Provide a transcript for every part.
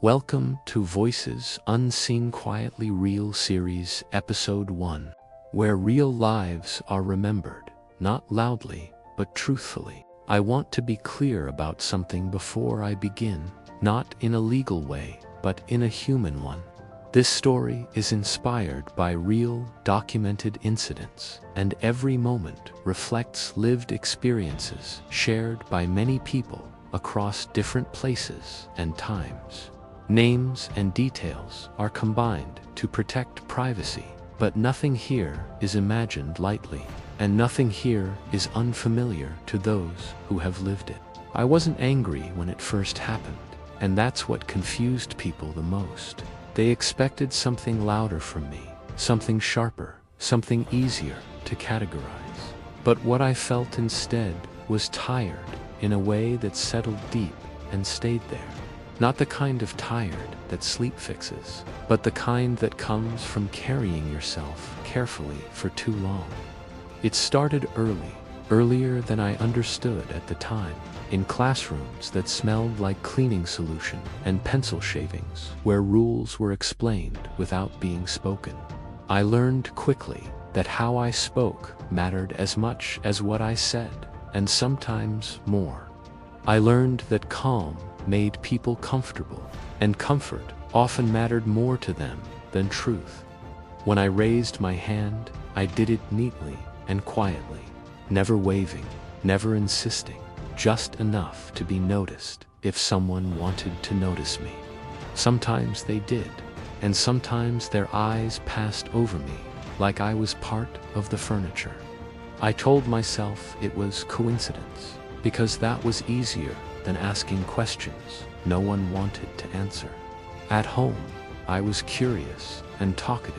Welcome to Voices Unseen Quietly Real Series Episode 1, where real lives are remembered, not loudly, but truthfully. I want to be clear about something before I begin, not in a legal way, but in a human one. This story is inspired by real, documented incidents, and every moment reflects lived experiences shared by many people across different places and times. Names and details are combined to protect privacy, but nothing here is imagined lightly, and nothing here is unfamiliar to those who have lived it. I wasn't angry when it first happened, and that's what confused people the most. They expected something louder from me, something sharper, something easier to categorize. But what I felt instead was tired in a way that settled deep and stayed there. Not the kind of tired that sleep fixes, but the kind that comes from carrying yourself carefully for too long. It started early, earlier than I understood at the time, in classrooms that smelled like cleaning solution and pencil shavings, where rules were explained without being spoken. I learned quickly that how I spoke mattered as much as what I said, and sometimes more. I learned that calm made people comfortable, and comfort often mattered more to them than truth. When I raised my hand, I did it neatly and quietly, never waving, never insisting, just enough to be noticed if someone wanted to notice me. Sometimes they did, and sometimes their eyes passed over me like I was part of the furniture. I told myself it was coincidence, because that was easier than asking questions no one wanted to answer. At home, I was curious and talkative,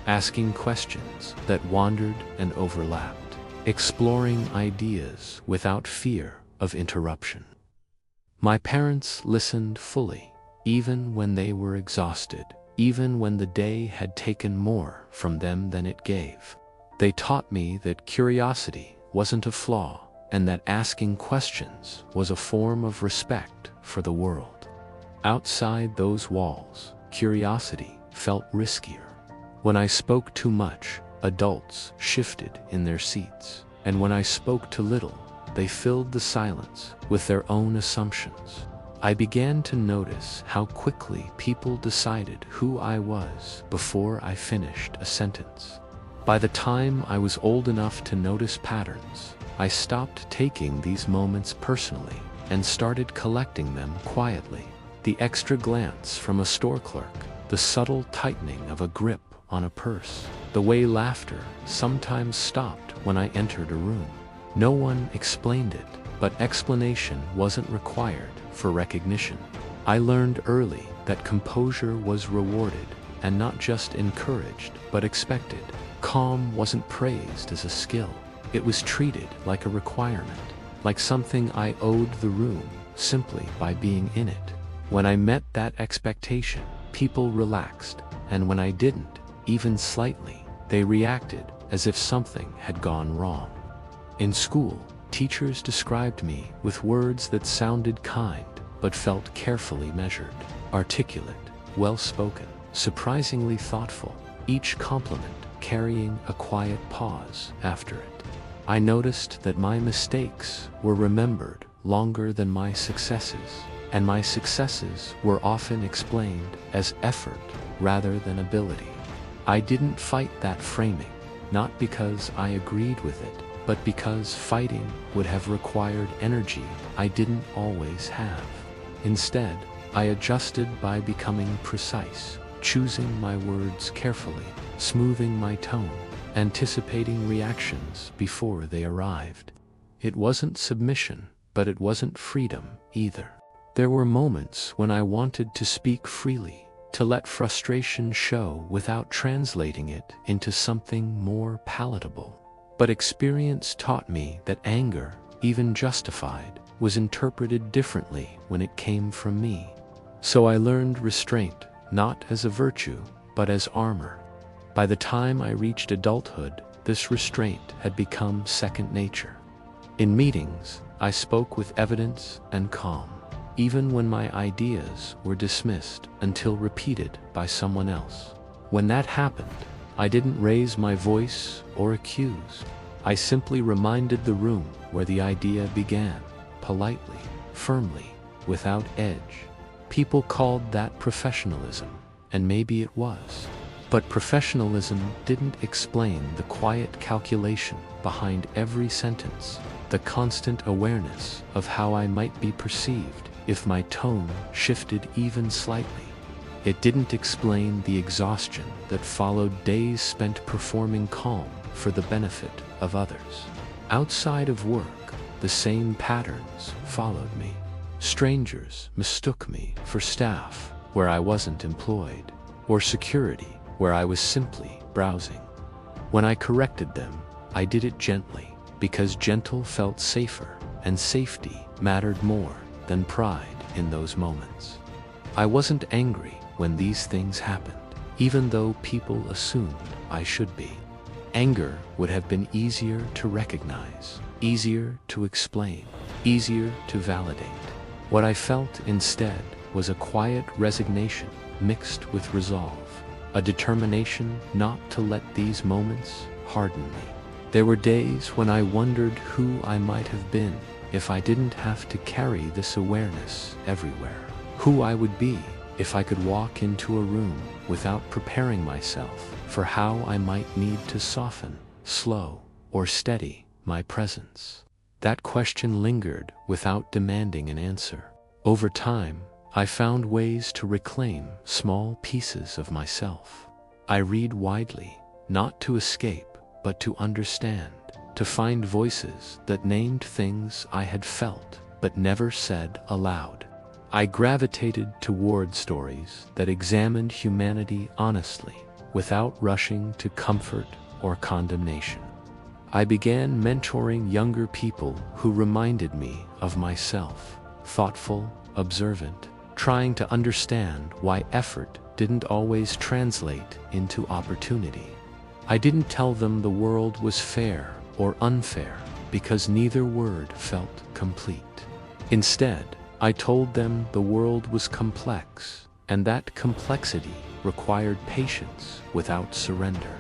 asking questions that wandered and overlapped, exploring ideas without fear of interruption. My parents listened fully, even when they were exhausted, even when the day had taken more from them than it gave. They taught me that curiosity wasn't a flaw, and that asking questions was a form of respect for the world. Outside those walls, curiosity felt riskier. When I spoke too much, adults shifted in their seats, and when I spoke too little, they filled the silence with their own assumptions. I began to notice how quickly people decided who I was before I finished a sentence. By the time I was old enough to notice patterns, I stopped taking these moments personally and started collecting them quietly. The extra glance from a store clerk, the subtle tightening of a grip on a purse, the way laughter sometimes stopped when I entered a room. No one explained it, but explanation wasn't required for recognition. I learned early that composure was rewarded, and not just encouraged, but expected. Calm wasn't praised as a skill. It was treated like a requirement, like something I owed the room simply by being in it. When I met that expectation, people relaxed, and when I didn't, even slightly, they reacted as if something had gone wrong. In school, teachers described me with words that sounded kind, but felt carefully measured, articulate, well-spoken, surprisingly thoughtful, each compliment carrying a quiet pause after it. I noticed that my mistakes were remembered longer than my successes, and my successes were often explained as effort rather than ability. I didn't fight that framing, not because I agreed with it, but because fighting would have required energy I didn't always have. Instead, I adjusted by becoming precise, choosing my words carefully, smoothing my tone, anticipating reactions before they arrived. It wasn't submission, but it wasn't freedom either. There were moments when I wanted to speak freely, to let frustration show without translating it into something more palatable. But experience taught me that anger, even justified, was interpreted differently when it came from me. So I learned restraint, not as a virtue, but as armor. By the time I reached adulthood, this restraint had become second nature. In meetings, I spoke with evidence and calm. even when my ideas were dismissed until repeated by someone else. When that happened, I didn't raise my voice or accuse. I simply reminded the room where the idea began, politely, firmly, without edge. People called that professionalism, and maybe it was. But professionalism didn't explain the quiet calculation behind every sentence, the constant awareness of how I might be perceived if my tone shifted even slightly. It didn't explain the exhaustion that followed days spent performing calm for the benefit of others. Outside of work, the same patterns followed me. Strangers mistook me for staff where I wasn't employed, or security where I was simply browsing. When I corrected them, I did it gently, because gentle felt safer, and safety mattered more than pride in those moments. I wasn't angry when these things happened, even though people assumed I should be. Anger would have been easier to recognize, easier to explain, easier to validate. What I felt instead was a quiet resignation mixed with resolve, a determination not to let these moments harden me. There were days when I wondered who I might have been if I didn't have to carry this awareness everywhere. Who I would be if I could walk into a room without preparing myself for how I might need to soften, slow, or steady my presence. That question lingered without demanding an answer. Over time, I found ways to reclaim small pieces of myself. I read widely, not to escape, but to understand, to find voices that named things I had felt but never said aloud. I gravitated toward stories that examined humanity honestly, without rushing to comfort or condemnation. I began mentoring younger people who reminded me of myself, thoughtful, observant, trying to understand why effort didn't always translate into opportunity. I didn't tell them the world was fair or unfair, because neither word felt complete. Instead, I told them the world was complex, and that complexity required patience without surrender.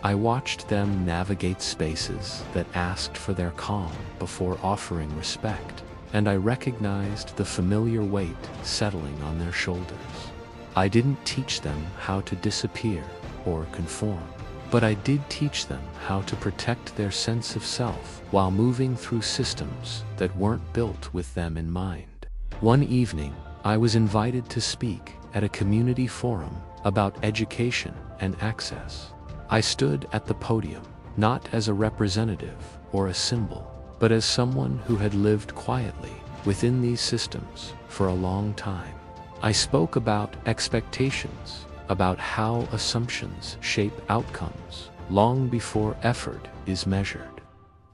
I watched them navigate spaces that asked for their calm before offering respect, and I recognized the familiar weight settling on their shoulders. I didn't teach them how to disappear or conform, but I did teach them how to protect their sense of self while moving through systems that weren't built with them in mind. One evening, I was invited to speak at a community forum about education and access. I stood at the podium, not as a representative or a symbol, but as someone who had lived quietly within these systems for a long time. I spoke about expectations, about how assumptions shape outcomes long before effort is measured.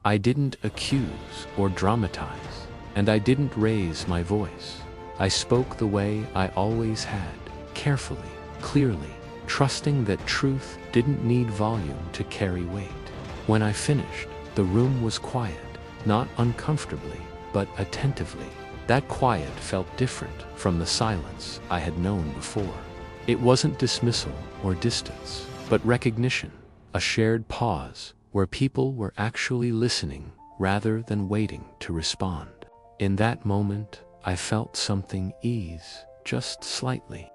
I didn't accuse or dramatize, and I didn't raise my voice. I spoke the way I always had, carefully, clearly, trusting that truth didn't need volume to carry weight. When I finished, the room was quiet, not uncomfortably, but attentively. That quiet felt different from the silence I had known before. It wasn't dismissal or distance, but recognition, a shared pause where people were actually listening rather than waiting to respond. In that moment, I felt something ease, just slightly.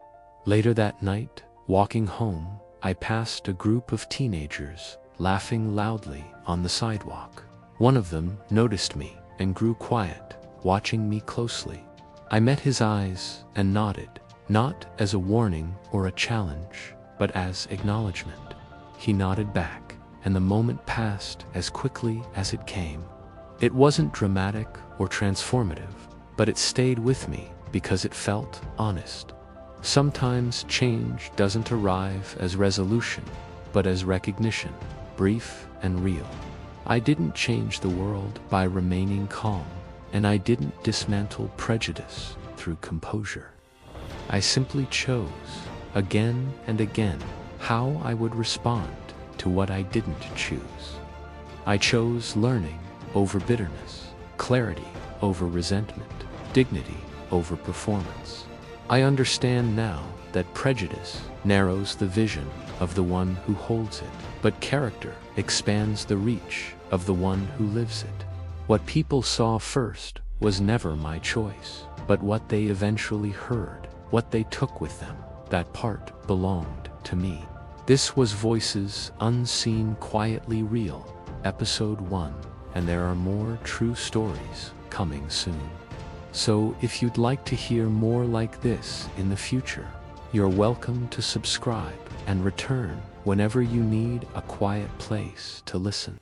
Later that night, walking home, I passed a group of teenagers laughing loudly on the sidewalk. One of them noticed me and grew quiet, watching me closely. I met his eyes and nodded, not as a warning or a challenge, but as acknowledgement. He nodded back, and the moment passed as quickly as it came. It wasn't dramatic or transformative, but it stayed with me because it felt honest. Sometimes change doesn't arrive as resolution, but as recognition, brief and real. I didn't change the world by remaining calm, and I didn't dismantle prejudice through composure. I simply chose, again and again, how I would respond to what I didn't choose. I chose learning over bitterness, clarity over resentment, dignity over performance. I understand now that prejudice narrows the vision of the one who holds it, but character expands the reach of the one who lives it. What people saw first was never my choice, but what they eventually heard, what they took with them. That part belonged to me. This was Voices Unseen Quietly Real, Episode 1, and there are more true stories coming soon. So if you'd like to hear more like this in the future, you're welcome to subscribe and return whenever you need a quiet place to listen.